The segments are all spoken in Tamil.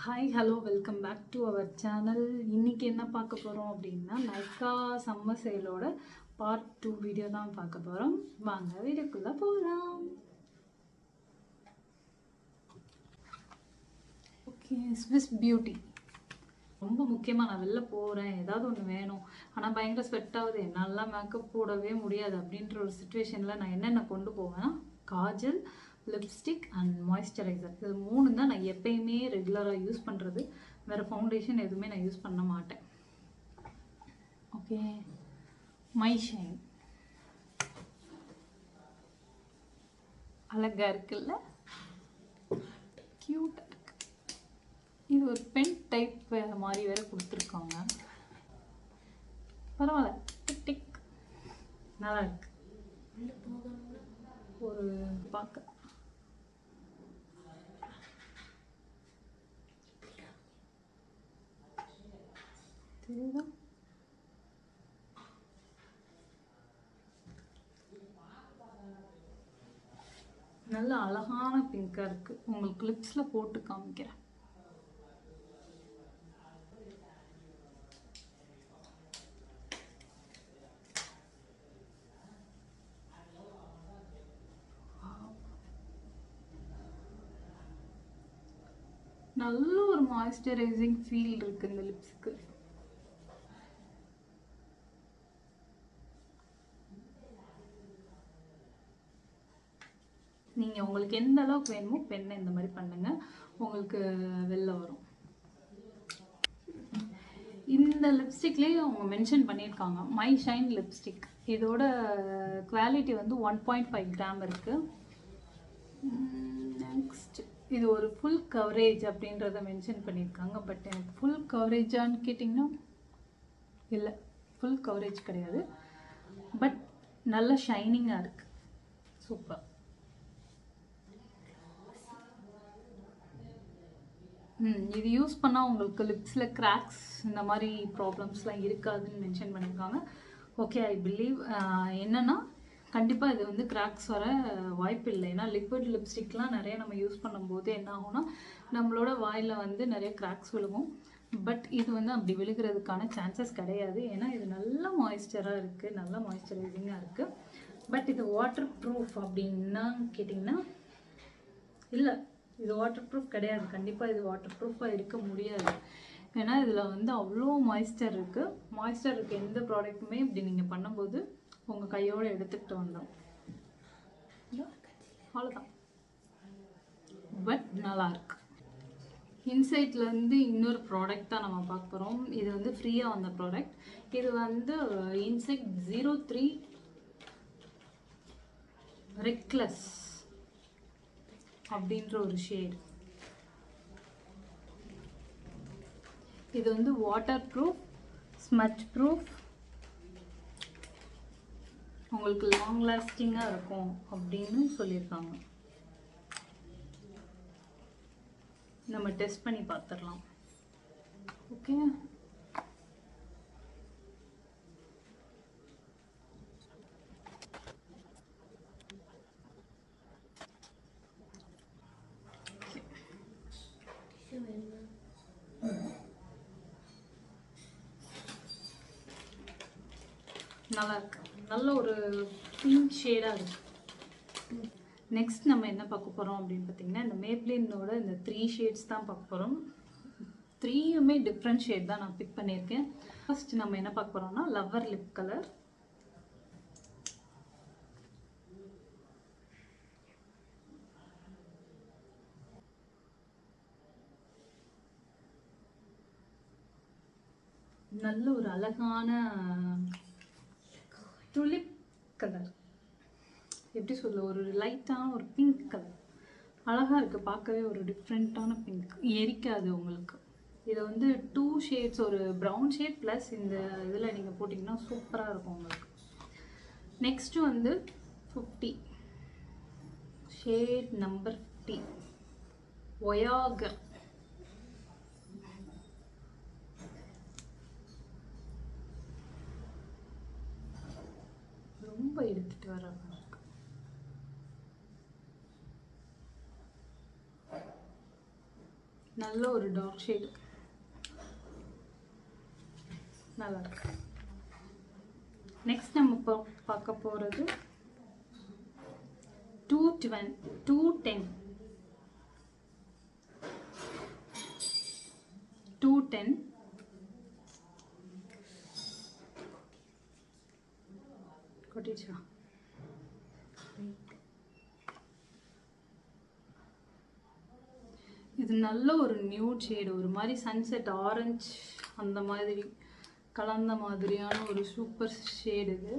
Hi hello welcome back to our channel. இன்றைக்கி என்ன பார்க்க போகிறோம் அப்படின்னா நைக்கா சம்மர் சேலோட பார்ட் 2 வீடியோ தான் பார்க்க போகிறோம். வாங்க வீடியோக்குள்ளே போகலாம். ஓகே, ஸ்விஸ் பியூட்டி ரொம்ப முக்கியமாக. நான் வெளில போகிறேன், ஏதாவது ஒன்று வேணும், ஆனால் பயங்கர ஸ்வெட் ஆகுது, என்னாலாம் மேக்கப் போடவே முடியாது அப்படின்ற ஒரு சுச்சுவேஷனில் நான் என்னென்ன கொண்டு போவேன்னா காஜல், லிப்ஸ்டிக் அண்ட் மாய்ஸ்சரைசர். இது மூணு தான் நான் எப்பயுமே ரெகுலராக யூஸ் பண்ணுறது. வேறு ஃபவுண்டேஷன் எதுவுமே நான் யூஸ் பண்ண மாட்டேன். ஓகே, மை ஷைன் அழகா இருக்குல்ல, க்யூட்டாக இருக்கு. இது ஒரு பென் டைப் மாதிரி வேற கொடுத்துருக்காங்க. பரவாயில்ல, டிக் டிக் நல்லா இருக்கு. ஒரு பார்க்க தெரியுதா? நல்ல அழகான பிங்காக இருக்கு. உங்களுக்கு லிப்ஸில் போட்டு காமிக்கிறேன். நல்ல ஒரு மாய்ஸ்சரைசிங் ஃபீல் இருக்கு இந்த லிப்ஸுக்கு. நீங்கள் உங்களுக்கு எந்த அளவுக்கு வேணுமோ பெண்ணை இந்த மாதிரி பண்ணுங்க, உங்களுக்கு வெளில வரும். இந்த லிப்ஸ்டிக்லேயே அவங்க மென்ஷன் பண்ணியிருக்காங்க மை ஷைன் லிப்ஸ்டிக். இதோட குவாலிட்டி வந்து 1.5 கிராம் இருக்கு. நெக்ஸ்ட், இது ஒரு ஃபுல் கவரேஜ் அப்படின்றத மென்ஷன் பண்ணியிருக்காங்க. பட் எனக்கு ஃபுல் கவரேஜான்னு கேட்டிங்கன்னா இல்லை, ஃபுல் கவரேஜ் கிடையாது. பட் நல்ல ஷைனிங்காக இருக்குது, சூப்பர். இது யூஸ் பண்ணால் உங்களுக்கு லிப்ஸில் கிராக்ஸ் இந்த மாதிரி ப்ராப்ளம்ஸ்லாம் இருக்காதுன்னு மென்ஷன் பண்ணியிருக்காங்க. Okay, I believe. என்னென்னா கண்டிப்பாக இது வந்து கிராக்ஸ் வர வாய்ப்பு இல்லை. ஏன்னா லிக்விட் லிப்ஸ்டிக்லாம் நிறைய நம்ம யூஸ் பண்ணும்போது என்ன ஆகும்னா நம்மளோட வாயில் வந்து நிறைய கிராக்ஸ் விழுகும். பட் இது வந்து அப்படி விழுகிறதுக்கான சான்சஸ் கிடையாது. ஏன்னா இது நல்ல மாய்ஸ்சராக இருக்குது, நல்ல மாய்ஸ்சரைசிங்காக இருக்குது. பட் இது வாட்டர் ப்ரூஃப் அப்படின்னா கேட்டிங்கன்னா இல்லை, இது வாட்டர் ப்ரூஃப் கிடையாது. கண்டிப்பாக இது வாட்டர் ப்ரூஃபாக இருக்க முடியாது. ஏன்னா இதில் வந்து அவ்வளோ மாய்ஸ்சர் இருக்குது. மாய்ஸ்சர் இருக்க எந்த ப்ராடக்ட்டுமே இப்படி நீங்கள் பண்ணும்போது உங்கள் கையோடு எடுத்துக்கிட்டு வந்தோம், அவ்வளோதான். பட் நல்லாயிருக்கு. இன்சைட்லேருந்து இன்னொரு ப்ராடக்ட் தான் நம்ம பார்க்க போகிறோம். இது வந்து ஃப்ரீயாக வந்த ப்ராடக்ட். இது வந்து இன்சைட் 03 ரெக்லெஸ் அப்படின்ற ஒரு ஷேட். இது வந்து வாட்டர் ப்ரூஃப், ஸ்மட்ச் ப்ரூஃப், உங்களுக்கு லாங் லாஸ்டிங்காக இருக்கும் அப்படின்னு சொல்லியிருக்காங்க. நம்ம டெஸ்ட் பண்ணி பார்த்துடலாம். ஓகே, நல்லா இருக்கு. நல்ல ஒரு பிங்க் ஷேடாக இருக்கு. நெக்ஸ்ட் நம்ம என்ன பார்க்க போகிறோம் அப்படின்னு பார்த்தீங்கன்னா இந்த மேப்ளினோட இந்த 3 ஷேட்ஸ் தான் பார்க்க போகிறோம். 3யுமே டிஃப்ரெண்ட் ஷேட் தான் நான் பிக் பண்ணியிருக்கேன். ஃபர்ஸ்ட் நம்ம என்ன பார்க்க போகிறோம்னா லவ்வர் லிப் கலர். நல்ல ஒரு அழகான துலிப் கலர், எப்படி சொல்ல, ஒரு லைட்டான ஒரு பிங்க் கலர். அழகாக இருக்குது பார்க்கவே, ஒரு டிஃப்ரெண்ட்டான பிங்க், எரிக்காது உங்களுக்கு. இதை வந்து 2 ஷேட்ஸ், ஒரு ப்ரௌன் ஷேட் ப்ளஸ் இந்த இதில் நீங்கள் போட்டிங்கன்னா சூப்பராக இருக்கும் உங்களுக்கு. நெக்ஸ்ட்டு வந்து 50 ஷேட் நம்பர் 50 ஒயாகர். ரொம்ப எடுத்துகிட்டு வர நல்ல ஒரு டார்க் ஷேடு, நல்லா இருக்கு. நெக்ஸ்ட் நம்ம பார்க்க போகிறது 210 கொட்டிச்சா. இது நல்ல ஒரு நியூட் ஷேடு, ஒரு மாதிரி சன்செட் ஆரஞ்சு அந்த மாதிரி கலந்த மாதிரியான ஒரு சூப்பர் ஷேடு இது.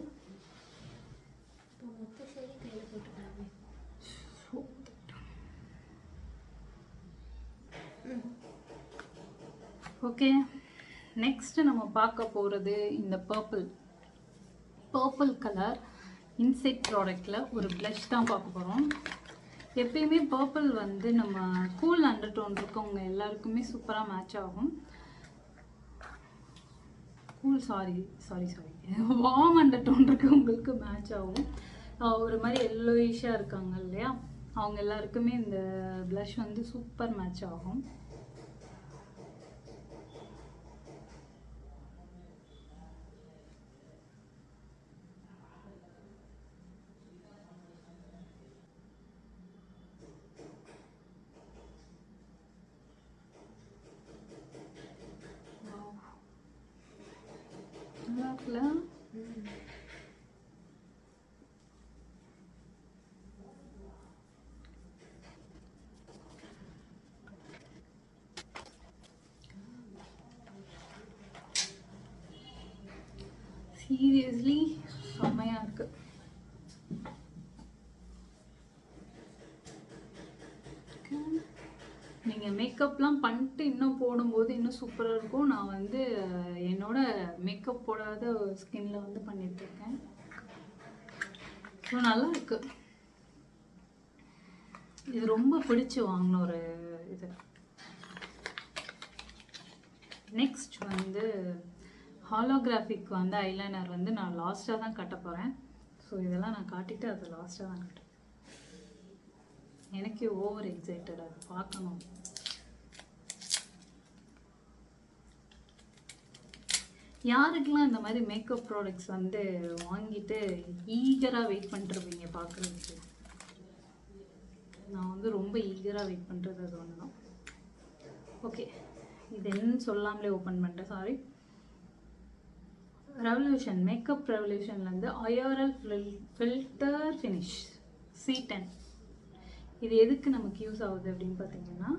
ஓகே, நெக்ஸ்ட் நம்ம பார்க்க போகிறது இந்த பர்பிள் கலர் இன்செக்ட் ப்ராடக்டில் ஒரு ப்ளஷ் தான் பார்க்க போகிறோம். எப்பயுமே பர்பிள் வந்து நம்ம கூல் அண்டர் டோன் இருக்கவங்க எல்லாருக்குமே சூப்பராக மேட்ச் ஆகும். வார்ம் அண்டர் டோன் இருக்கவங்களுக்கு மேட்ச் ஆகும். ஒரு மாதிரி எல்லோயிஷாக இருக்காங்க இல்லையா, அவங்க எல்லாருக்குமே இந்த ப்ளஷ் வந்து சூப்பர் மேட்ச் ஆகும். சீரியஸ்லி செம்மையா இருக்கு. நீங்க மேக்கப்லாம் பண்ணிட்டு இன்னும் போடும்போது இன்னும் சூப்பரா இருக்கும். நான் வந்து என்னோட மேக்கப் போடாத ஸ்கின்ல வந்து பண்ணிட்டு இருக்கேன். ஸோ நல்லா இருக்கு. இது ரொம்ப பிடிச்சு வாங்கின ஒரு இது. நெக்ஸ்ட் வந்து ஹாலோகிராஃபிக் வந்து ஐலைனர் வந்து நான் லாஸ்ட்டாக தான் கட்ட போகிறேன். ஸோ இதெல்லாம் நான் காட்டிட்டு அதை லாஸ்ட்டாக தான் கட்டுறேன். எனக்கே ஓவர் எக்ஸைட்டட் அது பார்க்கணும். யாருக்கெல்லாம் இந்த மாதிரி மேக்கப் ப்ராடக்ட்ஸ் வந்து வாங்கிட்டு ஈகராக வெயிட் பண்ணிட்டுருப்பீங்க பார்க்குறதுக்கு? நான் வந்து ரொம்ப ஈகராக வெயிட் பண்ணுறது அது ஒன்று தான். ஓகே, இது என்னன்னு சொல்லாமலே ஓப்பன் பண்ணிட்டேன், சாரி. ரெவல்யூஷன் மேக்கப் ரெவல்யூஷன்லேருந்து ஐஆர்எல் ஃபில்டர் ஃபினிஷ் C10. இது எதுக்கு நமக்கு யூஸ் ஆகுது அப்படின்னு பார்த்தீங்கன்னா,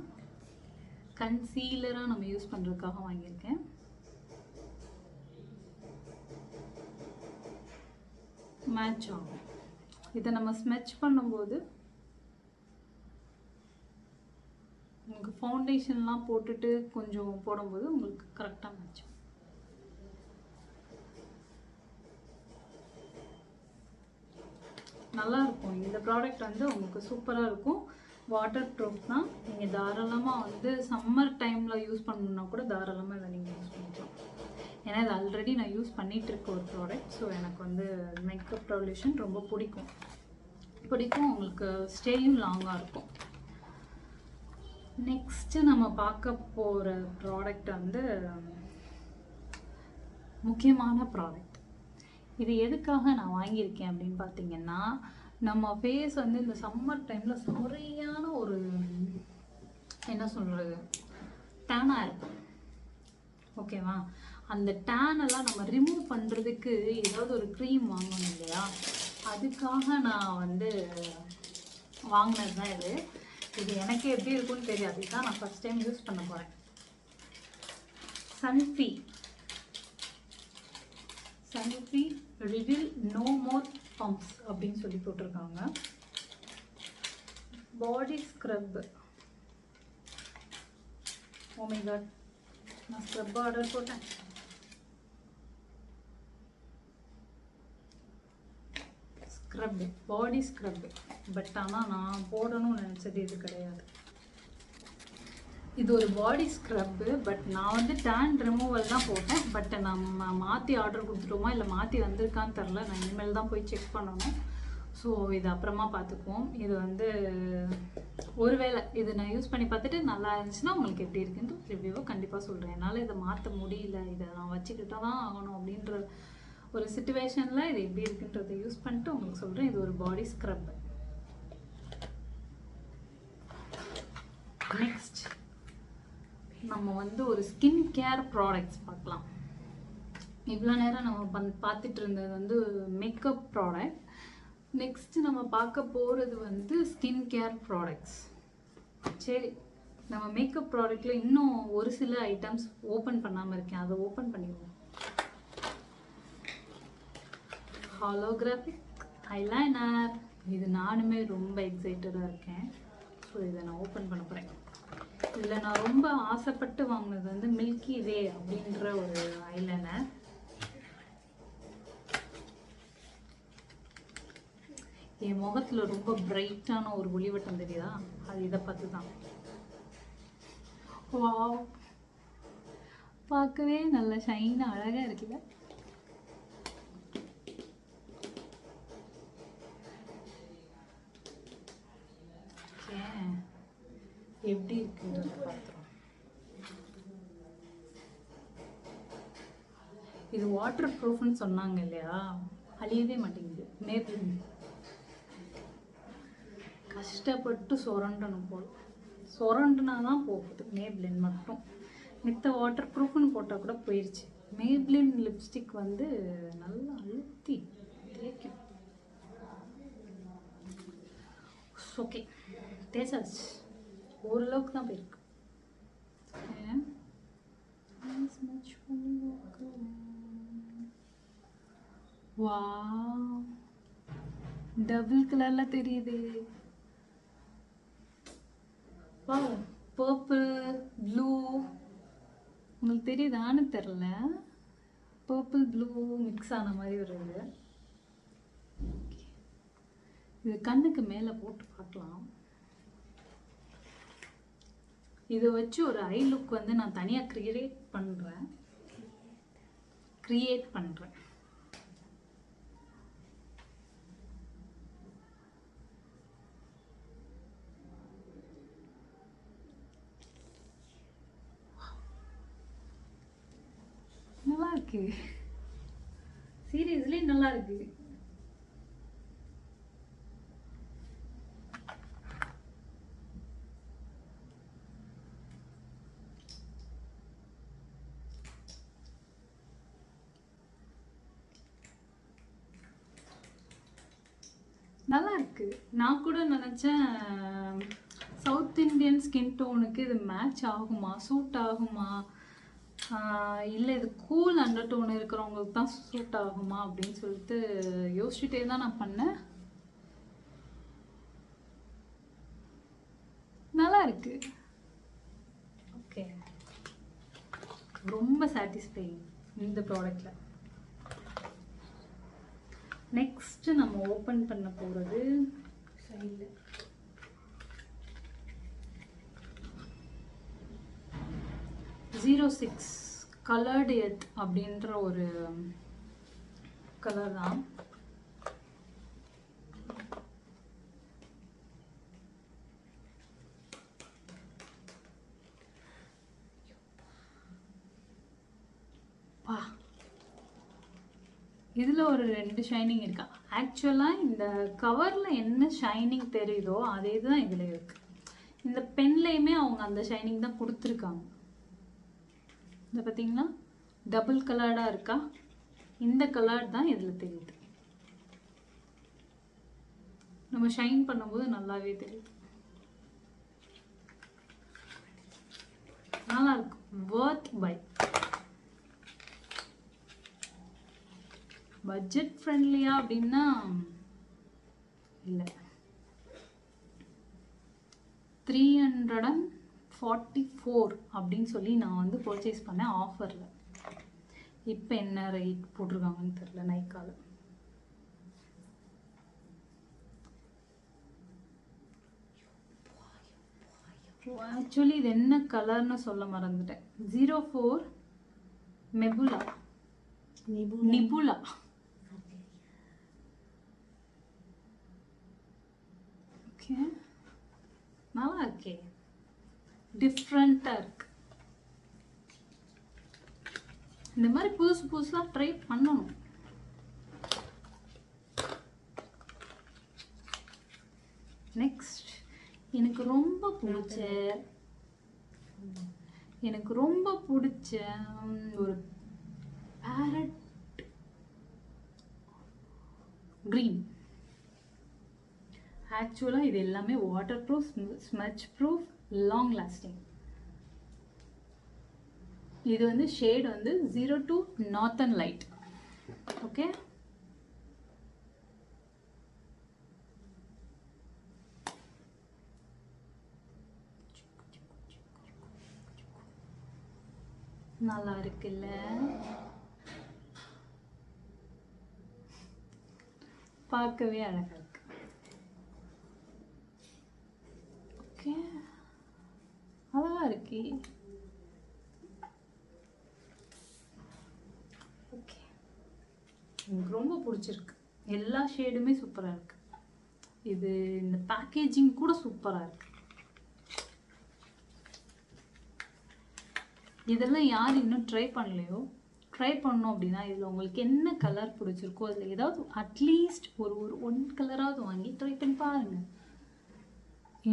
கன்சீலராக நம்ம யூஸ் பண்ணுறதுக்காக வாங்கியிருக்கேன். மேட்ச் ஆகும். இதை நம்ம ஸ்மெச் பண்ணும்போது உங்களுக்கு ஃபவுண்டேஷன்லாம் போட்டுட்டு கொஞ்சம் போடும்போது உங்களுக்கு கரெக்டாக மேட்ச் ஆகும். நல்லா இருக்கும். இந்த ப்ராடக்ட் வந்து உங்களுக்கு சூப்பராக இருக்கும். வாட்டர் ப்ரூஃப் தான். நீங்கள் தாராளமாக வந்து சம்மர் டைமில் யூஸ் பண்ணணுன்னா கூட தாராளமாக இதை நீங்கள் யூஸ் பண்ணிக்கலாம். ஏன்னா இது ஆல்ரெடி நான் யூஸ் பண்ணிகிட்டு இருக்க ஒரு ப்ராடக்ட். ஸோ எனக்கு வந்து மேக்கப் ரெவல்யூஷன் ரொம்ப பிடிக்கும். உங்களுக்கு ஸ்டேயும் லாங்காக இருக்கும். நெக்ஸ்ட்டு நம்ம பார்க்க போகிற ப்ராடக்ட் வந்து முக்கியமான ப்ராடக்ட். இது எதுக்காக நான் வாங்கியிருக்கேன் அப்படின்னு பார்த்தீங்கன்னா, நம்ம ஃபேஸ் வந்து இந்த சம்மர் டைமில் சரியான ஒரு என்ன சொல்கிறது டேனாக இருக்கும். ஓகேவா? அந்த டேனெல்லாம் நம்ம ரிமூவ் பண்ணுறதுக்கு ஏதாவது ஒரு க்ரீம் வாங்கணும் இல்லையா, அதுக்காக நான் வந்து வாங்கினது தான் இது. இது எனக்கு எப்படி இருக்குன்னு தெரியாது. இதுதான் நான் ஃபஸ்ட் டைம் யூஸ் பண்ண போகிறேன். Sanfe reveal no more bumps அப்படின்னு சொல்லி போட்டிருக்காங்க. Body scrub. Oh my god, நான் ஸ்க்ரப் ஆர்டர் போட்டேன். Scrub, body scrub. பட் ஆனால் நான் போடணும்னு நினச்சது இது கிடையாது. இது ஒரு பாடி ஸ்க்ரப்பு. பட் நான் வந்து டேன் ரிமூவல் தான் போட்டேன். பட் நம்ம மாற்றி ஆர்டர் கொடுத்துட்டோமா இல்லை மாற்றி வந்திருக்கான்னு தெரில. நான் இனிமேல் தான் போய் செக் பண்ணணும். ஸோ இது அப்புறமா பார்த்துக்குவோம். இது வந்து ஒருவேளை இது நான் யூஸ் பண்ணி பார்த்துட்டு நல்லா இருந்துச்சுன்னா உங்களுக்கு எப்படி இருக்குன்னு ரிவ்யூவை கண்டிப்பாக சொல்கிறேன். என்னால் இதை மாற்ற முடியல, இதை நான் வச்சுக்கிட்டா தான் ஆகணும் அப்படின்ற ஒரு சிச்சுவேஷனில் இது எப்படி இருக்குன்றதை யூஸ் பண்ணிட்டு உங்களுக்கு சொல்கிறேன். இது ஒரு பாடி ஸ்க்ரப். நெக்ஸ்ட் நம்ம வந்து ஒரு ஸ்கின் கேர் ப்ராடக்ட்ஸ் பார்க்கலாம். இவ்வளோ நேரம் நம்ம பார்த்துட்டு இருந்தது வந்து மேக்கப் ப்ராடக்ட். நெக்ஸ்ட் நம்ம பார்க்க போகிறது வந்து ஸ்கின் கேர் ப்ராடக்ட்ஸ். சரி, நம்ம மேக்கப் ப்ராடக்டில் இன்னும் ஒரு சில ஐட்டம்ஸ் ஓப்பன் பண்ணாமல் இருக்கேன், அதை ஓப்பன் பண்ணிடுவோம். ஹாலோகிராஃபிக் ஐலைனர், இது நானுமே ரொம்ப எக்ஸைட்டடாக இருக்கேன். ஸோ இதை நான் ஓப்பன் பண்ண போகிறேன். இதில் நான் ரொம்ப ஆசைப்பட்டு வாங்கினது வந்து மில்கி வே அப்படின்ற ஒரு ஐலைனர். என் முகத்தில் ரொம்ப பிரைட்டான ஒரு ஒளிவட்டம் தெரியுதா, அது இதை பார்த்து தான். வாவ், பார்க்கவே நல்ல ஷைனாக அழகாக இருக்குல்ல. எப்படி இருக்குன்றது பார்த்துருவோம். இது வாட்டர் ப்ரூஃப்னு சொன்னாங்க இல்லையா, அழியவே மாட்டேங்குது. மேப்ளின் கஷ்டப்பட்டு சொரண்டணும் போல், சொரண்டுனா தான் போகுது மேப்ளின் மட்டும். மித்த வாட்டர் ப்ரூஃப்னு போட்டால் கூட போயிடுச்சு. மேப்ளின் லிப்ஸ்டிக் வந்து நல்லா அழுத்தி தேய்க்கும். ஓகே, தேய்ச்சாச்சு, ஓரளவுக்கு தான் போயிருக்கு. வாவ், டபுள் கலர்ல தெரியுது. வாவ், பர்பிள் ப்ளூ, உங்களுக்கு தெரியுதான்னு தெரில, பர்பிள் ப்ளூ மிக்ஸ் ஆன மாதிரி ஒரு இது கண்ணுக்கு மேலே போட்டு பார்க்கலாம். இதை வச்சு ஒரு ஐ லுக் வந்து நான் தனியாக கிரியேட் பண்ணுறேன். நல்லா இருக்கு, சீரியஸ்லி நல்லா இருக்கு. நல்லா இருக்கு. நான் கூட நினச்சேன் சவுத் இண்டியன் ஸ்கின் டோனுக்கு இது மேட்ச் ஆகுமா, சூட் ஆகுமா, இல்லை இது கூல் அண்டர் டோன் இருக்கிறவங்களுக்கு தான் சூட் ஆகுமா அப்படின்னு சொல்லிட்டு யோசிச்சுட்டே தான் நான் பண்ணேன். நல்லா இருக்கு. ஓகே, ரொம்ப சாட்டிஸ்ஃபைங் இந்த ப்ராடக்டில். நெக்ஸ்ட் நம்ம ஓப்பன் பண்ண போகிறது சைடில் 06 கலர்டு எர்த் அப்படின்ற ஒரு கலர் தான். பா, இதில் ஒரு 2 ஷைனிங் இருக்கா. ஆக்சுவலாக இந்த கவரில் என்ன ஷைனிங் தெரியுதோ அதே தான் இதில் இருக்குது. இந்த பென்லேயுமே அவங்க அந்த ஷைனிங் தான் கொடுத்துருக்காங்க. இந்த பார்த்தீங்களா, டபுள் கலர்டாக இருக்கா, இந்த கலர் தான் இதில் தெரியுது. நம்ம ஷைன் பண்ணும்போது நல்லாவே தெரியுது. நல்லா இருக்கு, வொர்த் பை. பட்ஜெட் ஃப்ரெண்ட்லியா அப்படின்னா இல்லை, 344 அப்படின்னு சொல்லி நான் வந்து பர்ச்சேஸ் பண்ணேன் ஆஃபரில். இப்போ என்ன ரேட் போட்டிருக்காங்கன்னு தெரியல நைக்கால. ஆக்சுவலி இது என்ன கலர்னு சொல்ல மறந்துட்டேன். 04 நிபுலா. ஓகே, நல்லா இருக்கே, டிஃப்ரெண்ட்டாக இருக்கு. இந்த மாதிரி புதுசு புதுசாக ட்ரை பண்ணணும். நெக்ஸ்ட் எனக்கு ரொம்ப பிடிச்ச ஒரு பேரட் க்ரீன். ஆக்சுவலாக இது எல்லாமே water proof, smudge proof, long lasting. இது வந்து ஷேட் வந்து 02 நார்த்தன் லைட். ஓகே, நல்லா இருக்குல்ல? பார்க்கவே அழகா இருக்கு. ஓகே, அழகா இருக்கு. ஓகே, எனக்கு ரொம்ப பிடிச்சிருக்கு. எல்லா ஷேடுமே சூப்பராக இருக்கு. இது இந்த பேக்கேஜிங் கூட சூப்பராக இருக்கு. இதெல்லாம் யார் இன்னும் ட்ரை பண்ணலையோ, ட்ரை பண்ணோம் அப்படின்னா இதில் உங்களுக்கு என்ன கலர் பிடிச்சிருக்கோ அதில் ஏதாவது அட்லீஸ்ட் ஒரு 1 கலராவது வாங்கி ட்ரை பண்ணி பாருங்கள்.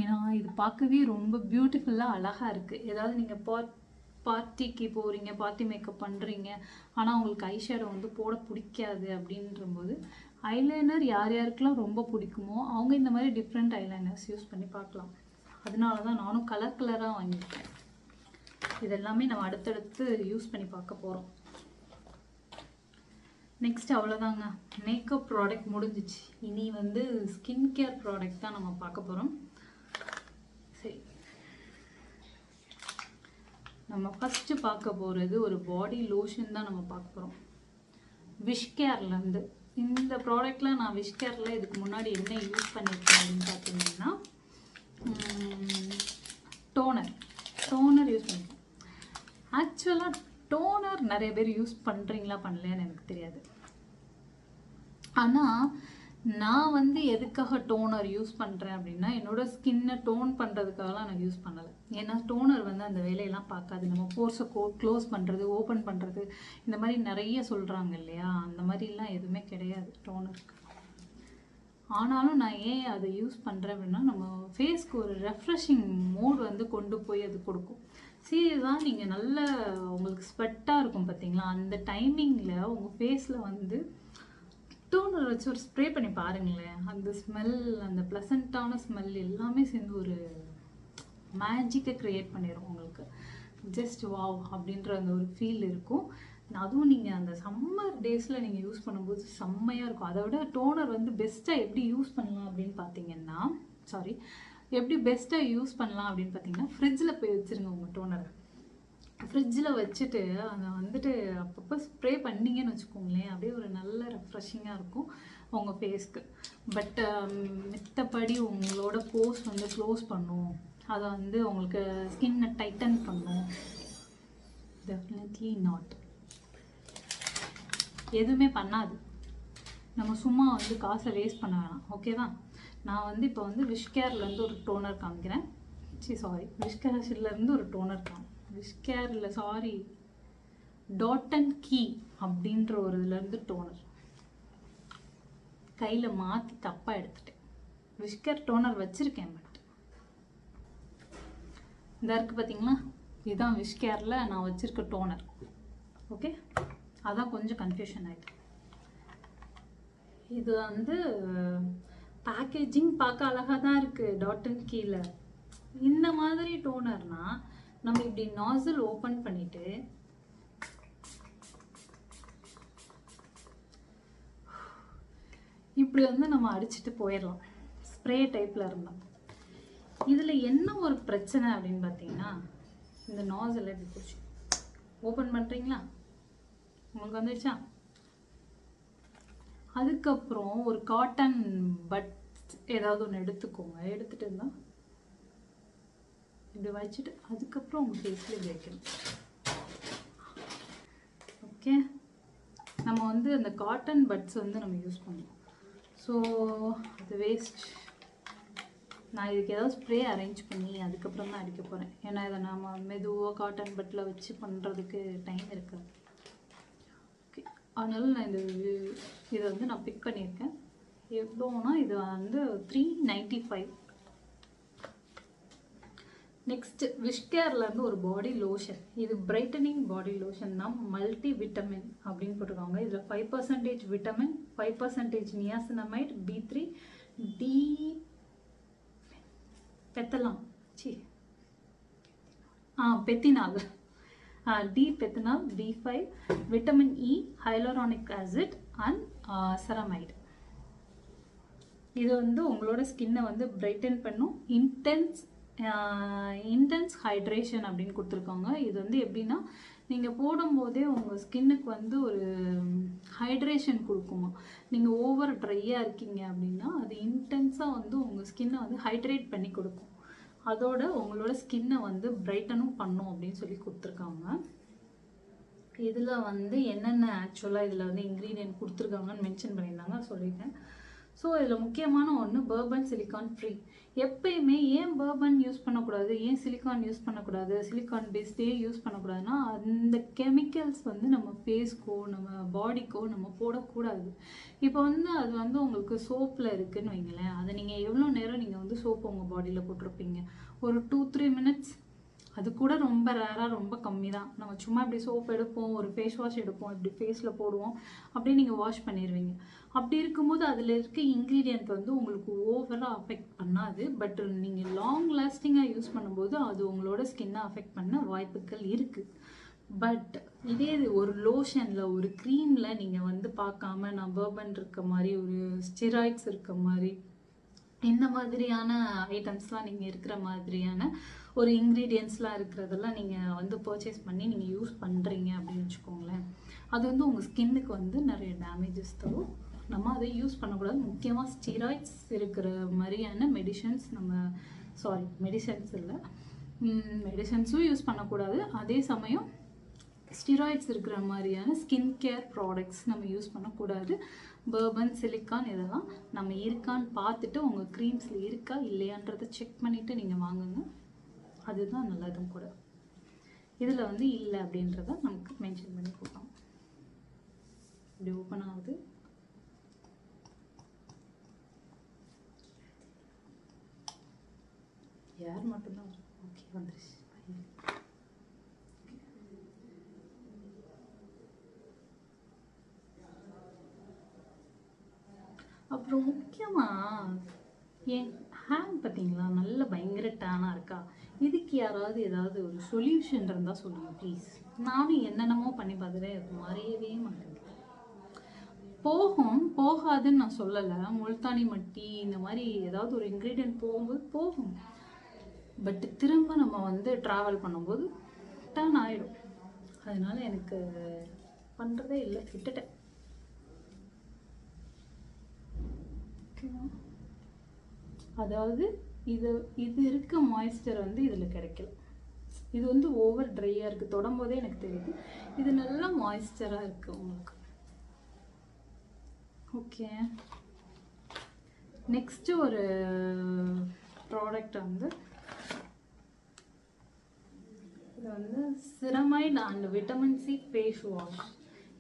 ஏன்னா இது பார்க்கவே ரொம்ப பியூட்டிஃபுல்லாக அழகாக இருக்குது. ஏதாவது நீங்கள் பார்ட்டிக்கு போகிறீங்க, பார்ட்டி மேக்கப் பண்ணுறீங்க, ஆனால் உங்களுக்கு ஐஷேடோ வந்து போட பிடிக்காது அப்படின்றபோது ஐலைனர் யார் யாருக்கெல்லாம் ரொம்ப பிடிக்குமோ அவங்க இந்த மாதிரி டிஃப்ரெண்ட் ஐலைனர்ஸ் யூஸ் பண்ணி பார்க்கலாம். அதனால தான் நானும் கலராக வாங்கியிருக்கேன். இதெல்லாமே நம்ம அடுத்தடுத்து யூஸ் பண்ணி பார்க்க போகிறோம். நெக்ஸ்ட் அவ்வளோதாங்க, மேக்கப் ப்ராடக்ட் முடிஞ்சிச்சு. இனி வந்து ஸ்கின் கேர் ப்ராடக்ட் தான் நம்ம பார்க்க போகிறோம். சரி, நம்ம ஃபஸ்ட்டு பார்க்க போகிறது ஒரு பாடி லோஷன் தான் நம்ம பார்க்க போகிறோம். விஷ்கேர்லேருந்து. இந்த ப்ராடக்டில் நான் விஷ்கேரில் இதுக்கு முன்னாடி என்ன யூஸ் பண்ணியிருக்கேன் அப்படின்னு பார்த்தீங்கன்னா டோனர் யூஸ் பண்ணியிருக்கேன். ஆக்சுவலாக டோனர் நிறைய பேர் யூஸ் பண்ணுறீங்களா பண்ணலையான்னு எனக்கு தெரியாது. ஆனால் நான் வந்து எதுக்காக டோனர் யூஸ் பண்ணுறேன் அப்படின்னா என்னோடய ஸ்கின்னை டோன் பண்ணுறதுக்காகலாம் நான் யூஸ் பண்ணலை. ஏன்னா டோனர் வந்து அந்த வேலையெல்லாம் பார்க்காது. நம்ம போர்ஸை க்ளோஸ் பண்ணுறது, ஓப்பன் பண்ணுறது, இந்த மாதிரி நிறைய சொல்கிறாங்க இல்லையா, அந்த மாதிரிலாம் எதுவுமே கிடையாது டோனருக்கு. ஆனாலும் நான் ஏன் அதை யூஸ் பண்ணுறேன் அப்படின்னா நம்ம ஃபேஸ்க்கு ஒரு ரெஃப்ரெஷிங் மோட் வந்து கொண்டு போய் அது கொடுக்கும். சீரியஸாக நீங்கள் நல்ல உங்களுக்கு ஸ்வெட்டாக இருக்கும் பார்த்தீங்களா, அந்த டைமிங்கில் உங்கள் ஃபேஸில் வந்து டோனர் வச்சு ஒரு ஸ்ப்ரே பண்ணி பாருங்களேன். அந்த ஸ்மெல், அந்த ப்ளசண்ட்டான ஸ்மெல் எல்லாமே சேர்ந்து ஒரு மேஜிக்கை க்ரியேட் பண்ணிடும் உங்களுக்கு. ஜஸ்ட் வாவ் அப்படின்ற அந்த ஒரு ஃபீல் இருக்கும். அதுவும் நீங்கள் அந்த சம்மர் டேஸில் நீங்கள் யூஸ் பண்ணும்போது செம்மையாக இருக்கும். அதை விட டோனர் வந்து பெஸ்ட்டாக எப்படி யூஸ் பண்ணலாம் அப்படின்னு பார்த்தீங்கன்னா எப்படி பெஸ்ட்டாக யூஸ் பண்ணலாம் அப்படின்னு பார்த்தீங்கன்னா ஃப்ரிட்ஜில் போய் வச்சுருங்க உங்கள் டோனரை. ஃப்ரிட்ஜில் வச்சுட்டு அதை வந்துட்டு அப்பப்போ ஸ்ப்ரே பண்ணிங்கன்னு வச்சுக்கோங்களேன், அப்படியே ஒரு நல்ல ரெஃப்ரெஷிங்காக இருக்கும் உங்கள் ஃபேஸ்க்கு. பட் மித்தபடி உங்களோட போர்ஸ் வந்து க்ளோஸ் பண்ணும், அதை வந்து உங்களுக்கு ஸ்கின்னை டைட்டன் பண்ணும், டெஃபினெட்லி நாட். எதுவுமே பண்ணாது. நம்ம சும்மா வந்து காசை வேஸ்ட் பண்ண வேணாம். ஓகேவா? நான் வந்து இப்போ வந்து விஷ்கேர்லேருந்து ஒரு டோனர் காமிக்கிறேன். விஷ்கேர்லேருந்து ஒரு டோனர் டாட் அண்ட் கீ அப்படின்ற ஒரு இதுலேருந்து டோனர் கையில் மாற்றி தப்பாக எடுத்துட்டேன். விஷ்கேர் டோனர் வச்சுருக்கேன், பட் இந்த இருக்குது பார்த்தீங்களா, இதுதான் விஷ்கேரில் நான் வச்சுருக்க டோனர். ஓகே, அதான் கொஞ்சம் கன்ஃபியூஷன் ஆகிட்டு. இது வந்து பேக்கேஜிங் பார்க்க அழகாக தான் இருக்குது டாட் அண்ட் கீழே. இந்த மாதிரி டோனர்னால் நம்ம இப்படி நாசில் ஓப்பன் பண்ணிவிட்டு இப்படி வந்து நம்ம அடிச்சுட்டு போயிடலாம், ஸ்ப்ரே டைப்பில் இருந்தால். இதில் என்ன ஒரு பிரச்சனை அப்படின்னு பார்த்தீங்கன்னா இந்த நாசில் இப்படி பிடிச்சி ஓப்பன் பண்ணுறீங்களா, உங்களுக்கு வந்துடுச்சா, அதுக்கப்புறம் ஒரு காட்டன் பட் ஏதாவது ஒன்று எடுத்துக்கோங்க. எடுத்துகிட்டு இருந்தால் இப்படி வச்சுட்டு அதுக்கப்புறம் உங்கள் ஃபேஸில் இப்படி வைக்கணும். ஓகே, நம்ம வந்து அந்த காட்டன் பட்ஸ் வந்து நம்ம யூஸ் பண்ணுவோம். ஸோ அது வேஸ்ட். நான் இதுக்கு ஏதாவது ஸ்ப்ரே அரேஞ்ச் பண்ணி அதுக்கப்புறம் தான் அடிக்க போகிறேன். ஏன்னா இதை நாம் மெதுவாக காட்டன் பட்டில் வச்சு பண்ணுறதுக்கு டைம் இருக்காது. ஓகே, அதனால் நான் இதை வந்து நான் பிக் பண்ணியிருக்கேன். எவ்வளோனா இது வந்து 395. நெக்ஸ்ட் விஷ்கேர்லேருந்து ஒரு பாடி லோஷன். இது பிரைட்டனிங் பாடி லோஷன் தான், மல்டி விட்டமின் அப்படின்னு போட்டிருக்காங்க. இதில் 5% விட்டமின், 5% நியாசினமைட், B3, டி பெத்தலாம் panthenol, D panthenol, B5, vitamin E, hyaluronic acid and ceramide. இது வந்து உங்களோட ஸ்கின்னை வந்து பிரைட்டன் பண்ணும். இன்டென்ஸ் ஹைட்ரேஷன் அப்படின்னு கொடுத்துருக்காங்க. இது வந்து எப்படின்னா நீங்கள் போடும்போதே உங்கள் ஸ்கின்னுக்கு வந்து ஒரு ஹைட்ரேஷன் கொடுக்குமா. நீங்கள் ஓவர் ட்ரையாக இருக்கீங்க அப்படின்னா அது இன்டென்ஸாக வந்து உங்கள் ஸ்கின்னை வந்து ஹைட்ரேட் பண்ணி கொடுக்கும். அதோட உங்களோட ஸ்கின்னை வந்து பிரைட்டனும் பண்ணும் அப்படின்னு சொல்லி கொடுத்துருக்காங்க. இதில் வந்து என்னென்ன ஆக்சுவலாக இதில் வந்து இன்க்ரீடியன்ட் கொடுத்துருக்காங்கன்னு மென்ஷன் பண்ணியிருந்தாங்க, சொல்லிட்டேன். ஸோ இதில் முக்கியமான ஒன்று பர்பன் சிலிக்கான் ஃப்ரீ. எப்பயுமே ஏன் பர்பன் யூஸ் பண்ணக்கூடாது, ஏன் சிலிக்கான் யூஸ் பண்ணக்கூடாது, சிலிக்கான் பேஸ்டே யூஸ் பண்ணக்கூடாதுன்னா அந்த கெமிக்கல்ஸ் வந்து நம்ம ஃபேஸ்க்கோ நம்ம பாடிக்கோ நம்ம போடக்கூடாது. இப்போ வந்து அது வந்து உங்களுக்கு சோப்பில் இருக்குதுன்னு வைங்களேன், அதை நீங்கள் எவ்வளோ நேரம் நீங்கள் வந்து சோப்பு உங்கள் பாடியில் போட்டிருப்பீங்க? ஒரு 2-3 மினிட்ஸ். அது கூட ரொம்ப ரேராக, ரொம்ப கம்மி தான். நம்ம சும்மா இப்படி சோப் எடுப்போம், ஒரு ஃபேஸ் வாஷ் எடுப்போம், இப்படி ஃபேஸில் போடுவோம், அப்படியே நீங்கள் வாஷ் பண்ணிடுவீங்க. அப்படி இருக்கும்போது அதில் இருக்க இன்க்ரீடியன்ட் வந்து உங்களுக்கு ஓவராக அஃபெக்ட் பண்ணாது. பட் நீங்கள் லாங் லாஸ்டிங்காக யூஸ் பண்ணும்போது அது உங்களோட ஸ்கின்னை அஃபெக்ட் பண்ண வாய்ப்புகள் இருக்குது. பட் இதே ஒரு லோஷனில், ஒரு க்ரீமில் நீங்கள் வந்து பார்க்காம நான் பர்பன் இருக்க மாதிரி, ஒரு ஸ்டெராய்ட்ஸ் இருக்க மாதிரி, இந்த மாதிரியான ஐட்டம்ஸ்லாம் நீங்கள் இருக்கிற மாதிரியான ஒரு இன்க்ரீடியன்ட்ஸ்லாம் இருக்கிறதெல்லாம் நீங்கள் வந்து பர்ச்சேஸ் பண்ணி நீங்கள் யூஸ் பண்ணுறீங்க அப்படின்னு வச்சுக்கோங்களேன், அது வந்து உங்கள் ஸ்கின்னுக்கு வந்து நிறைய டேமேஜஸ் தரும். நம்ம அதை யூஸ் பண்ணக்கூடாது. முக்கியமாக ஸ்டீராய்ட்ஸ் இருக்கிற மாதிரியான மெடிசன்ஸ் மெடிசன்ஸ் இல்லை, மெடிசன்ஸும் யூஸ் பண்ணக்கூடாது. அதே சமயம் ஸ்டீராய்ட்ஸ் இருக்கிற மாதிரியான ஸ்கின் கேர் ப்ராடக்ட்ஸ் நம்ம யூஸ் பண்ணக்கூடாது. பர்பன், சிலிக்கான் இதெல்லாம் நம்ம இருக்கான்னு பார்த்துட்டு உங்கள் க்ரீம்ஸில் இருக்கா இல்லையான்றதை செக் பண்ணிவிட்டு நீங்கள் வாங்குங்க. அதுதான் நல்லதும் கூட. இதில் வந்து இல்லை அப்படின்றத நமக்கு மென்ஷன் பண்ணி கொடுப்பாங்க. இப்படி ஓப்பன் ஆகுது. யார் மட்டும்தான் ஓகே வந்துருச்சு. அப்புறம் முக்கியமாக என் ஹேண்ட் பார்த்தீங்களா, நல்ல பயங்கர டேனாக இருக்கா. இதுக்கு யாராவது ஏதாவது ஒரு சொல்யூஷன் இருந்தால் சொல்லுங்கள் ப்ளீஸ். நானும் என்னென்னமோ பண்ணி பார்த்துட்டேன், அது மாறியவே மாட்டேங்குது. போகாதுன்னு நான் சொல்லலை. முல்தானி மட்டி இந்த மாதிரி ஏதாவது ஒரு இன்க்ரீடியன்ட் போகும்போது போகும். பட் திரும்ப நம்ம வந்து ட்ராவல் பண்ணும்போது டர்ன் ஆகிடும். அதனால எனக்கு பண்ணுறதே இல்லை, விட்டுட்டேன். அதாவது இது இருக்க மாய்ஸ்சர் வந்து இதில் கிடைக்கல. இது வந்து ஓவர் ட்ரையாக இருக்குது. தொடும்போதே எனக்கு தெரியுது. இது நல்லா மாய்ஸ்சராக இருக்குது உங்களுக்கு. ஓகே, நெக்ஸ்ட்டு ஒரு ப்ராடக்ட் வந்து இது வந்து ceramide and vitamin C face wash.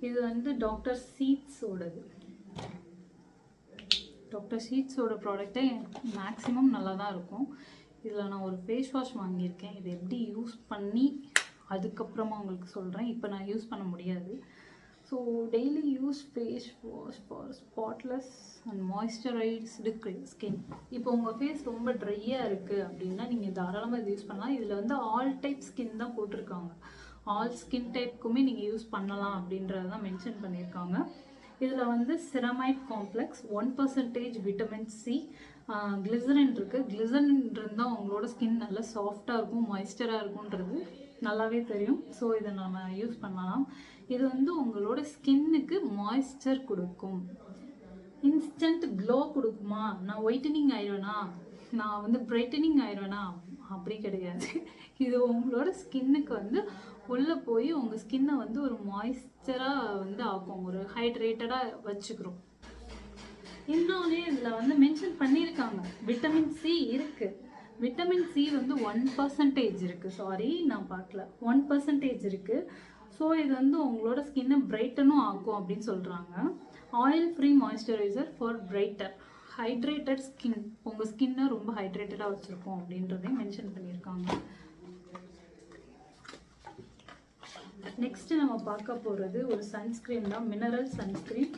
இது வந்து டாக்டர் சீட்ஸோடது. டாக்டர் ஷீட்ஸோட ப்ராடக்டே மேக்ஸிமம் நல்லா தான் இருக்கும். இதில் நான் ஒரு ஃபேஸ் வாஷ் வாங்கியிருக்கேன். இதை எப்படி யூஸ் பண்ணி அதுக்கப்புறமா உங்களுக்கு சொல்கிறேன். இப்போ நான் யூஸ் பண்ண முடியாது. So daily use face wash for spotless and moisturised skin. இப்போ உங்கள் ஃபேஸ் ரொம்ப ட்ரையாக இருக்குது அப்படின்னா நீங்கள் தாராளமாக இது யூஸ் பண்ணலாம். இதில் வந்து ஆல் டைப் ஸ்கின் தான் போட்டிருக்காங்க. ஆல் ஸ்கின் டைப்புக்குமே நீங்கள் யூஸ் பண்ணலாம் அப்படின்றத தான் மென்ஷன் பண்ணியிருக்காங்க. இதில் வந்து சிரமைட் காம்ப்ளெக்ஸ், 1% விட்டமின் சி, கிளிசரின் இருக்குது. கிளிசரின் இருந்தால் உங்களோட ஸ்கின் நல்லா சாஃப்டாக இருக்கும், மாய்ஸ்சராக இருக்கும்ன்றது நல்லாவே தெரியும். ஸோ இதை நம்ம யூஸ் பண்ணலாம். இது வந்து உங்களோட ஸ்கின்னுக்கு மாய்ஸ்சர் கொடுக்கும். இன்ஸ்டன்ட் க்ளோ கொடுக்குமா, நான் ஒயிட்டனிங் ஆயிடுவேனா, நான் வந்து பிரைட்டனிங் ஆயிடுவேனா, அப்படி கிடையாது. இது உங்களோட ஸ்கின்னுக்கு வந்து உள்ளே போய் உங்கள் ஸ்கின்னை வந்து ஒரு மாய்ஸ்சராக வந்து ஆக்கும், ஒரு ஹைட்ரேட்டடாக வச்சுக்கிறோம். இன்னொன்று இதில் வந்து மென்ஷன் பண்ணியிருக்காங்க, விட்டமின் சி இருக்குது. விட்டமின் சி வந்து 1% இருக்குது. சாரி, நான் பார்க்கல, 1% இருக்குது. ஸோ இது வந்து உங்களோட ஸ்கின்னை பிரைட்டனும் ஆக்கும் அப்படின்னு சொல்கிறாங்க. Oil free moisturiser for brighter hydrated skin. உங்கள் ஸ்கின்னை ரொம்ப ஹைட்ரேட்டடாக வச்சுருக்கோம் அப்படின்றதையும் மென்ஷன் பண்ணியிருக்காங்க. நெக்ஸ்ட் நம்ம பார்க்க போகிறது ஒரு சன்ஸ்கிரீன் தான், மினரல் சன்ஸ்கிரீன்.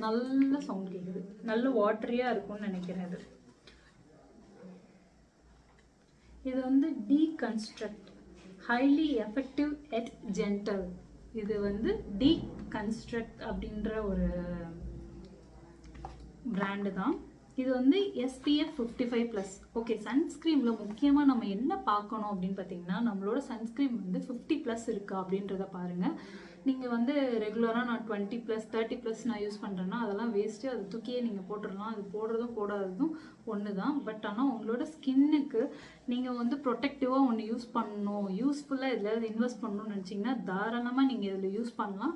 நல்ல சவுண்ட் கேட்குது, நல்ல வாட்டரியாக இருக்கும்னு நினைக்கிறேன். இது வந்து டீகன்ஸ்ட்ரக்ட் ஹைலி எஃபெக்டிவ் எட் ஜென்டல். இது வந்து டீகன்ஸ்ட்ரக்ட் அப்படின்ற ஒரு பிராண்டு தான். இது வந்து SPF 55+. ஓகே, சன்ஸ்க்ரீமில் முக்கியமாக நம்ம என்ன பார்க்கணும் அப்படின்னு பார்த்தீங்கன்னா, நம்மளோட சன்ஸ்க்ரீம் வந்து 50+ இருக்கா அப்படின்றத பாருங்கள். நீங்கள் வந்து ரெகுலராக நான் 20+, 30+ நான் யூஸ் பண்ணுறேன்னா அதெல்லாம் வேஸ்ட்டு, அது தூக்கியே நீங்கள் போட்டுடலாம். அது போடுறதும் போடாததும் ஒன்று தான். பட் ஆனால் உங்களோட ஸ்கின்னுக்கு நீங்கள் வந்து ப்ரொடெக்டிவாக ஒன்று யூஸ் பண்ணணும், யூஸ்ஃபுல்லாக எதுலையாவது இன்வெஸ்ட் பண்ணணும்னு நினச்சிங்கன்னா தாராளமாக நீங்கள் இதில் யூஸ் பண்ணலாம்.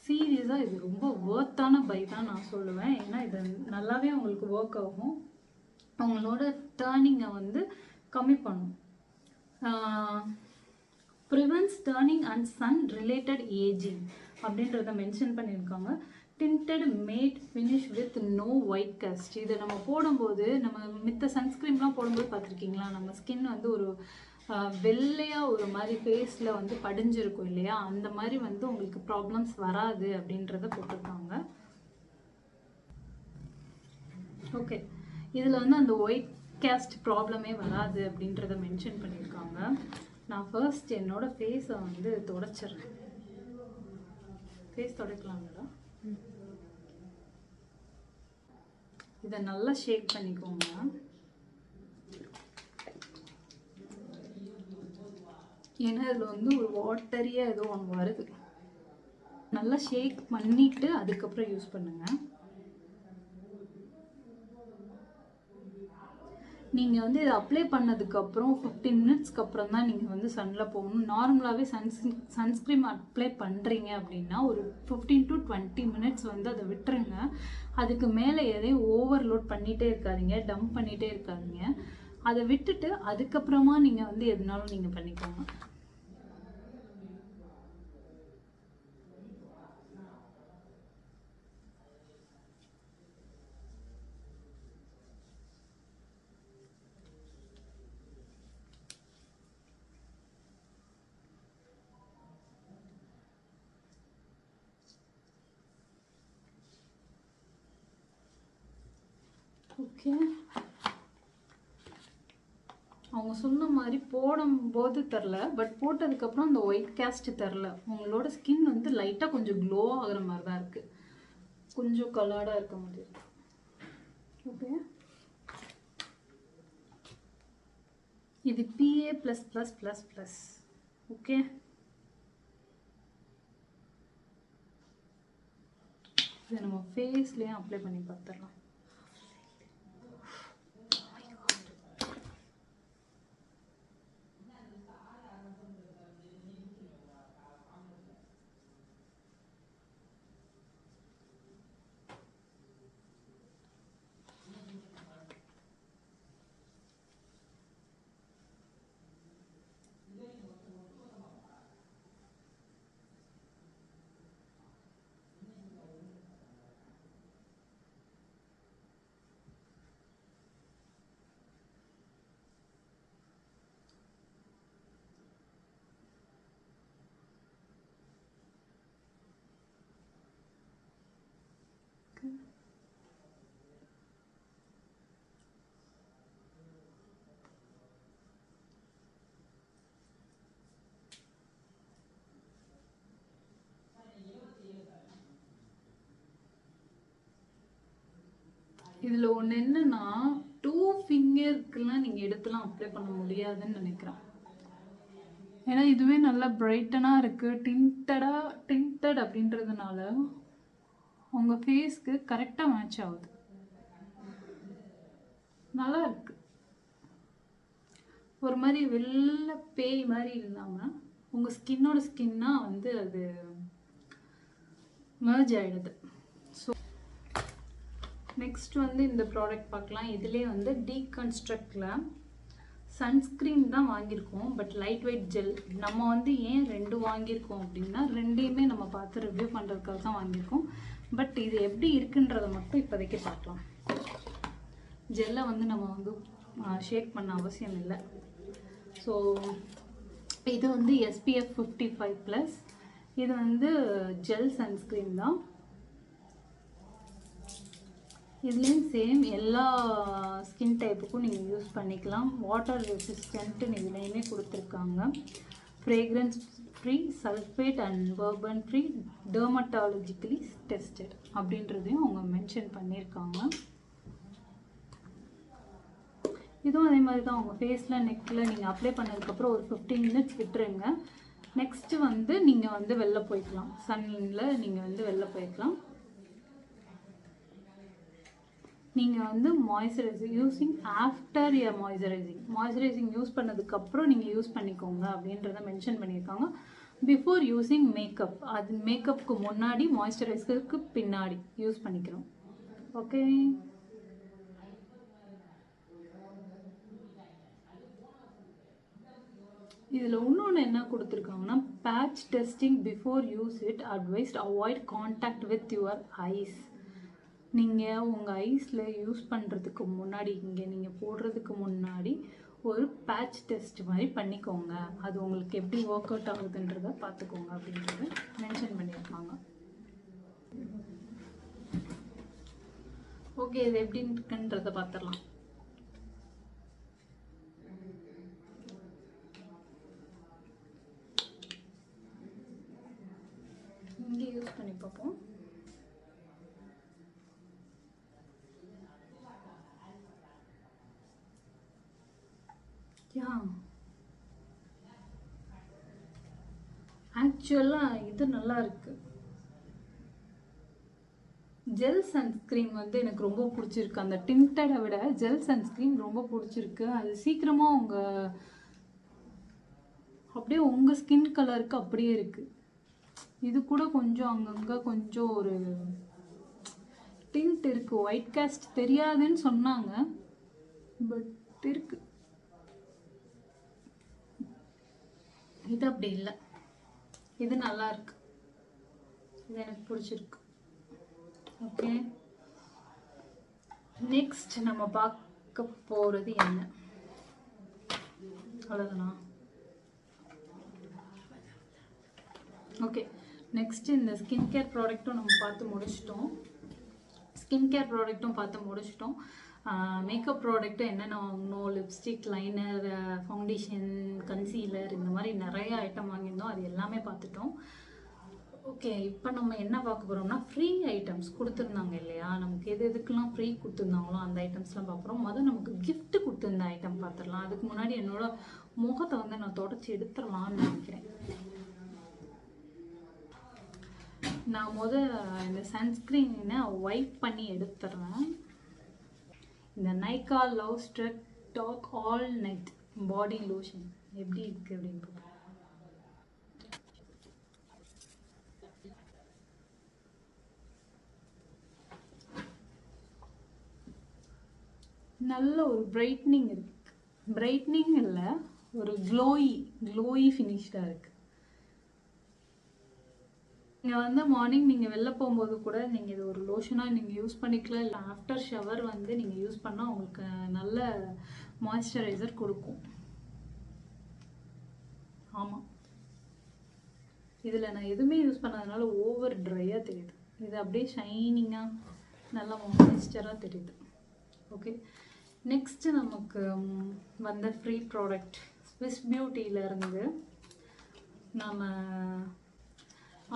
சீரியஸாக இது ரொம்ப ஒர்த்தான பை தான் நான் சொல்லுவேன். ஏன்னா இது நல்லாவே உங்களுக்கு ஒர்க் ஆகும், உங்களோட டர்னிங்கை வந்து கம்மி பண்ணும். ப்ரிவென்ட்ஸ் டர்னிங் அண்ட் சன் ரிலேட்டட் ஏஜிங் அப்படின்றத மென்ஷன் பண்ணியிருக்காங்க. Tinted matte finish with no white cast. இதை நம்ம போடும்போது, நம்ம மித்த சன்ஸ்க்ரீம்லாம் போடும்போது பார்த்துருக்கீங்களா, நம்ம ஸ்கின் வந்து ஒரு வெள்ளையாக ஒரு மாதிரி ஃபேஸில் வந்து படிஞ்சிருக்கும் இல்லையா, அந்த மாதிரி வந்து உங்களுக்கு ப்ராப்ளம்ஸ் வராது அப்படின்றத போட்டிருக்காங்க. ஓகே, இதில் வந்து அந்த ஒயிட் காஸ்ட் ப்ராப்ளமே வராது அப்படின்றத மென்ஷன் பண்ணியிருக்காங்க. நான் ஃபர்ஸ்ட் என்னோட ஃபேஸை வந்து துடைச்சிட்றேன். ஃபேஸ் துடைக்கலாங்களா? இதை நல்லா ஷேக் பண்ணிக்கோங்க. ஏன்னா இதில் வந்து ஒரு வாட்டரியாக ஏதோ ஒன்று வருது. நல்லா ஷேக் பண்ணிவிட்டு அதுக்கப்புறம் யூஸ் பண்ணுங்கள். நீங்கள் வந்து இதை அப்ளை பண்ணதுக்கப்புறம் 15 மினிட்ஸ்க்கு அப்புறம் தான் நீங்கள் வந்து சன்னில் போகணும். நார்மலாகவே சன்ஸ்க்ரீம் அப்ளை பண்ணுறீங்க அப்படின்னா ஒரு 15 to 20 மினிட்ஸ் வந்து அதை விட்டுருங்க. அதுக்கு மேலே எதையும் ஓவர்லோட் பண்ணிகிட்டே இருக்காதீங்க, டம்ப் பண்ணிகிட்டே இருக்காதீங்க. அதை விட்டுட்டு அதுக்கப்புறமா நீங்கள் வந்து எதுனாலும் நீங்கள் பண்ணிக்கோங்க. ஓகே, அவங்க சொன்ன மாதிரி போடும்போது தெரில, பட் போட்டதுக்கப்புறம் அந்த ஒயிட் காஸ்ட் தெரில. உங்களோட ஸ்கின் வந்து லைட்டாக கொஞ்சம் க்ளோ ஆகிற மாதிரி தான் இருக்குது, கொஞ்சம் கலர்டாக இருக்க மாதிரி இருக்கு. ஓகே, இது PA++++. ஓகே, இதை நம்ம ஃபேஸ்லேயும் அப்ளை பண்ணி பார்த்துடலாம். இதில் ஒன்று என்னன்னா, 2 ஃபிங்கருக்குலாம் நீங்கள் எடுத்துலாம் அப்ளை பண்ண முடியாதுன்னு நினைக்கிறேன். ஏன்னா இதுவே நல்லா பிரைட்டனாக இருக்குது, டிண்டட் அப்படின்றதுனால உங்கள் ஃபேஸ்க்கு கரெக்டாக மேட்ச் ஆகுது, நல்லா இருக்கு. ஒரு மாதிரி வெள்ளை பேய் மாதிரி இல்லாமல் உங்கள் ஸ்கின்னோட ஸ்கின்னாக வந்து அது மெர்ஜ் ஆகிடுது. ஸோ நெக்ஸ்ட் வந்து இந்த ப்ராடக்ட் பார்க்கலாம். இதிலே வந்து டீகன்ஸ்ட்ரக்டில் சன்ஸ்க்ரீன் தான் வாங்கியிருக்கோம், பட் லைட் வெயிட் ஜெல். நம்ம வந்து ஏன் 2 வாங்கியிருக்கோம் அப்படின்னா, 2யுமே நம்ம பார்த்து ரிவ்யூ பண்ணுறதுக்காக தான் வாங்கியிருக்கோம். பட் இது எப்படி இருக்குன்றதை மட்டும் இப்போதைக்கு பார்க்கலாம். ஜெல்லை வந்து நம்ம வந்து ஷேக் பண்ண அவசியம் இல்லை. ஸோ இது வந்து SPF 55+. இது வந்து ஜெல் சன்ஸ்க்ரீன் தான். இதுலேயும் சேம் எல்லா ஸ்கின் டைப்புக்கும் நீங்கள் யூஸ் பண்ணிக்கலாம். வாட்டர் ரெசிஸ்டன்ட்டுன்னு இதுலேயுமே கொடுத்துருக்காங்க. Fragrance free, sulphate and Bourbon free, dermatologically tested அப்படின்றதையும் அவங்க மென்ஷன் பண்ணியிருக்காங்க. இதுவும் அதே மாதிரி தான். உங்கள் ஃபேஸில் நெக்கில் நீங்கள் அப்ளை பண்ணதுக்கப்புறம் ஒரு 15 மினிட்ஸ் விட்டுருங்க. நெக்ஸ்ட்டு வந்து நீங்கள் வந்து வெளில போய்க்கலாம், சன்னில் நீங்கள் வந்து வெளில போய்க்கலாம். நீங்கள் வந்து moisturising using after a moisturising use பண்ணதுக்கப்புறம் நீங்கள் யூஸ் பண்ணிக்கோங்க அப்படின்றத மென்ஷன் பண்ணியிருக்காங்க. பிஃபோர் யூஸிங் மேக்கப், அது மேக்கப்புக்கு முன்னாடி, மாய்ஸ்சரைசருக்கு பின்னாடி யூஸ் பண்ணிக்கிறோம். ஓகே. இதில் இன்னொன்று என்ன கொடுத்துருக்காங்கன்னா, patch testing before use it advised, avoid contact with your eyes. நீங்கள் உங்கள் ஐஸில் யூஸ் பண்ணுறதுக்கு முன்னாடி, இங்கே நீங்கள் போடுறதுக்கு முன்னாடி ஒரு பேட்ச் டெஸ்ட் மாதிரி பண்ணிக்கோங்க. அது உங்களுக்கு எப்படி ஒர்க் அவுட் ஆகுதுன்றதை பார்த்துக்கோங்க அப்படின்றத மென்ஷன் பண்ணியிருக்காங்க. ஓகே, இது எப்படி இருக்குன்றதை பார்த்துடலாம். இங்கே யூஸ் பண்ணி பார்ப்போம். ஆக்சுவலாக இது நல்லா இருக்கு. ஜெல் சன்ஸ்க்ரீன் வந்து எனக்கு ரொம்ப பிடிச்சிருக்கு. அந்த டிண்டடை விட ஜெல் சன்ஸ்க்ரீன் ரொம்ப பிடிச்சிருக்கு. அது சீக்கிரமாக அப்படியே உங்கள் ஸ்கின் கலருக்கு அப்படியே இருக்குது. இது கூட கொஞ்சம் அங்கங்கே கொஞ்சம் ஒரு டிண்ட் இருக்குது. ஒயிட் காஸ்ட் தெரியாதுன்னு சொன்னாங்க, பட் இருக்கு. இது அப்படி இல்லை. இது நல்லா இருக்கு. இது எனக்கு பிடிச்சிருக்கு. ஓகே, நெக்ஸ்ட் நம்ம பார்க்க போகிறது என்ன? அவ்வளோதானா? ஓகே, நெக்ஸ்ட் இந்த ஸ்கின் கேர் ப்ராடக்ட்டும் நம்ம பார்த்து முடிச்சிட்டோம். மேக்கப் ப்ராடக்ட்டு என்னென்ன வாங்கணும், லிப்ஸ்டிக், லைனர், ஃபவுண்டேஷன், கன்சீலர், இந்த மாதிரி நிறைய ஐட்டம் வாங்கியிருந்தோம். அது எல்லாமே பார்த்துட்டோம். ஓகே, இப்போ நம்ம என்ன பார்க்க போகிறோம்னா, ஃப்ரீ ஐட்டம்ஸ் கொடுத்துருந்தாங்க இல்லையா, நமக்கு எதுக்கெல்லாம் ஃப்ரீ கொடுத்துருந்தாங்களோ அந்த ஐட்டம்ஸ்லாம் பார்க்குறோம். முதல் நமக்கு கிஃப்ட் கொடுத்துருந்த ஐட்டம் பார்த்துடலாம். அதுக்கு முன்னாடி என்னோட முகத்தை வந்து நான் தொடச்சி எடுத்துடலான்னு நினைக்கிறேன். நான் இந்த சன்ஸ்க்ரீனை வைப் பண்ணி எடுத்துடுறேன். இந்த Nykaa love struck dog all night body lotion எப்படி இருக்குது அப்படின்னு பார்ப்போம். நல்ல ஒரு பிரைட்னிங் இருக்கு. பிரைட்னிங் இல்லை, ஒரு க்ளோயி ஃபினிஷ்டாக இருக்குது. நீங்கள் வந்து மார்னிங் நீங்கள் வெளில போகும்போது கூட நீங்கள் இது ஒரு லோஷனாக நீங்கள் யூஸ் பண்ணிக்கலாம். இல்லை ஆஃப்டர் ஷவர் வந்து நீங்கள் யூஸ் பண்ணால் உங்களுக்கு நல்ல மாய்ஸ்சரைசர் கொடுக்கும். ஆமாம், இதில் நான் எதுவுமே யூஸ் பண்ணாதனால ஓவர் ட்ரையாக தெரியுது. இது அப்படியே ஷைனிங்காக நல்லா மாய்ஸ்சராக தெரியுது. ஓகே, நெக்ஸ்ட்டு நமக்கு வந்த ஃப்ரீ ப்ராடக்ட் ஸ்விஸ் பியூட்டியிலேருந்து நம்ம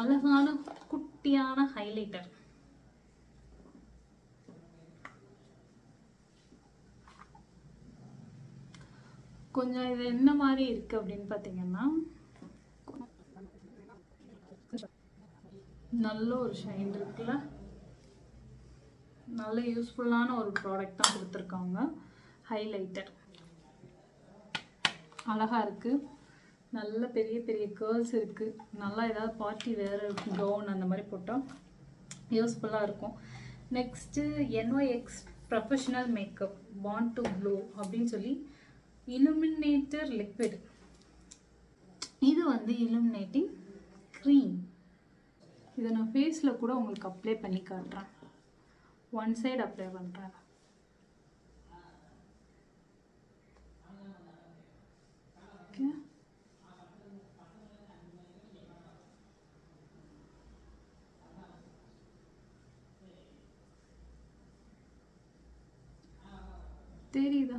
அழகான குட்டியான ஹைலைட்டர். கொஞ்சம் இது என்ன மாதிரி இருக்கு அப்படின்னு பார்த்தீங்கன்னா, நல்ல ஒரு ஷைன் இருக்குல்ல, நல்ல யூஸ்ஃபுல்லான ஒரு ப்ராடக்ட் தான் கொடுத்துருக்காங்க. ஹைலைட்டர் அழகா இருக்கு. நல்ல பெரிய பெரிய கேர்ள்ஸ் இருக்குது. நல்லா ஏதாவது பார்ட்டி வேறு கவுன் அந்த மாதிரி போட்டால் யூஸ்ஃபுல்லாக இருக்கும். நெக்ஸ்ட்டு NYX ப்ரொஃபஷனல் மேக்கப் பாண்ட் டு க்ளோ அப்படின்னு சொல்லி illuminator லிக்விட். இது வந்து illuminating க்ரீம். இதை நான் ஃபேஸில் கூட உங்களுக்கு அப்ளை பண்ணி காட்டுறேன். ஒன் சைடு அப்ளை பண்ணுறேன். ஓகே, தெரியுதா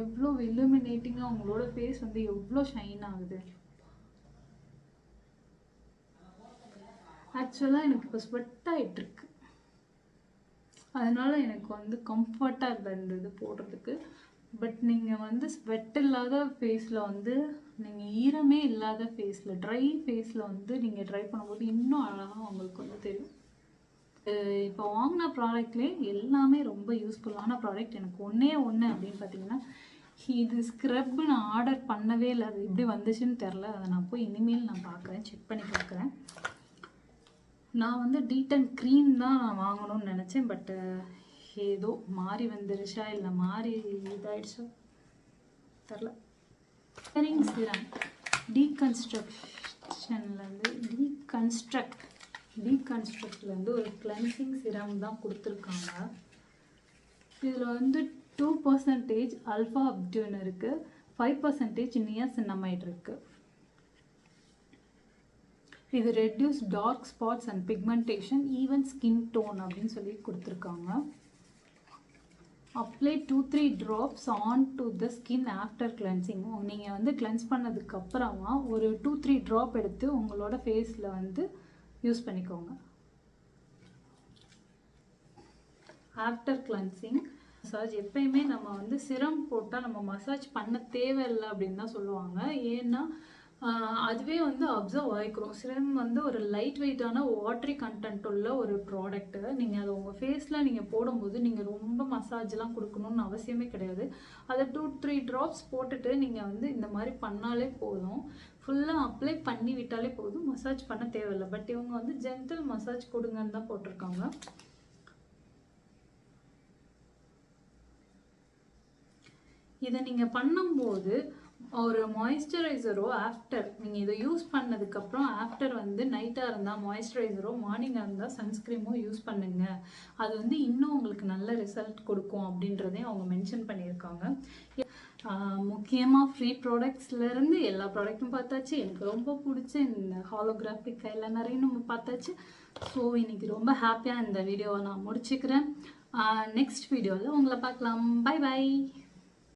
எவ்வளோ illuminating-ஆ உங்களோட ஃபேஸ் வந்து எவ்வளோ ஷைன் ஆகுது. ஆக்சுவலாக எனக்கு இப்போ ஸ்வெட் ஆகிட்டுருக்கு, அதனால எனக்கு வந்து கம்ஃபர்ட்டாக இருந்தது போடுறதுக்கு. பட் நீங்கள் வந்து ஸ்வெட் இல்லாத ஃபேஸில் வந்து நீங்கள் ஈரமே இல்லாத ஃபேஸில் ட்ரை ஃபேஸில் வந்து நீங்கள் ட்ரை பண்ணும்போது இன்னும் அழகாக உங்களுக்கு வந்து தெரியும். இப்போ வாங்கின ப்ராடக்ட்லேயே எல்லாமே ரொம்ப யூஸ்ஃபுல்லான ப்ராடக்ட். எனக்கு ஒன்றே ஒன்று அப்படின்னு பார்த்தீங்கன்னா, இது ஸ்க்ரப் நான் ஆர்டர் பண்ணவே இல்லை, அது எப்படி வந்துச்சுன்னு தெரில. அதை நான் போய் இனிமேல் நான் பார்க்குறேன், செக் பண்ணி பார்க்குறேன். நான் வந்து D10 க்ரீம் தான் நான் வாங்கணும்னு நினச்சேன். பட்டு ஏதோ மாறி வந்துருச்சா இல்லை மாறி இதாயிடுச்சா தெரில. கலரிங் சீரம் டீகன்ஸ்ட்ரக்ட்லேருந்து ஒரு கிளென்சிங் சீரம் தான் கொடுத்துருக்காங்க. இதில் வந்து 2% ஆல்ஃபா அப்டியூன் இருக்குது, 5% நியாசின்னமைட் இருக்குது. இது reduce dark spots and pigmentation, even skin tone அப்படின்னு சொல்லி கொடுத்துருக்காங்க. Apply 2-3 drops on to the skin after cleansing. நீங்கள் வந்து கிளென்ஸ் பண்ணதுக்கப்புறமா ஒரு 2-3 ட்ராப் எடுத்து உங்களோட ஃபேஸில் வந்து யூஸ் பண்ணிக்கோங்க. After cleansing massage. எப்பயுமே நம்ம வந்து சிரம் போட்டால் நம்ம மசாஜ் பண்ண தேவையில்லை அப்படின்னு தான் சொல்லுவாங்க. ஏன்னா அதுவே வந்து அப்சர்வ் ஆகிக்கிறோம். சிரம் வந்து ஒரு லைட் வெயிட்டான வாட்டரி கண்டென்ட் உள்ள ஒரு ப்ராடக்ட்டு. நீங்கள் அதை உங்கள் ஃபேஸில் நீங்கள் போடும்போது நீங்கள் ரொம்ப மசாஜ்லாம் கொடுக்கணும்னு அவசியமே கிடையாது. அதை 2-3 drops போட்டுட்டு நீங்கள் வந்து இந்த மாதிரி பண்ணாலே போதும். ஃபுல்லாக அப்ளை பண்ணி விட்டாலே போதும், மசாஜ் பண்ண தேவையில்லை. பட் இவங்க வந்து ஜென்டில் மசாஜ் கொடுங்கன்னு தான் போட்டிருக்காங்க. இதை நீங்கள் பண்ணும்போது ஒரு மாய்ஸ்சரைசரோ ஆஃப்டர் நீங்கள் இதை யூஸ் பண்ணதுக்கப்புறம் ஆஃப்டர் வந்து நைட்டாக இருந்தால் மாய்ஸ்சரைசரோ மார்னிங்காக இருந்தால் சன்ஸ்க்ரீமோ யூஸ் பண்ணுங்க. அது வந்து இன்னும் உங்களுக்கு நல்ல ரிசல்ட் கொடுக்கும் அப்படின்றதையும் அவங்க மென்ஷன் பண்ணியிருக்காங்க. முக்கியமாக ஃப்ரீ ப்ராடக்ட்ஸ்லேருந்து எல்லா ப்ராடக்ட்டும் பார்த்தாச்சு. எனக்கு ரொம்ப பிடிச்ச இந்த ஹாலோகிராஃபிக் ஐலைனரையும் நம்ம பார்த்தாச்சு. ஸோ இன்னைக்கு ரொம்ப ஹாப்பியாக இந்த வீடியோவை நான் முடிச்சுக்கிறேன். நெக்ஸ்ட் வீடியோவில் உங்களை பார்க்கலாம். Bye by.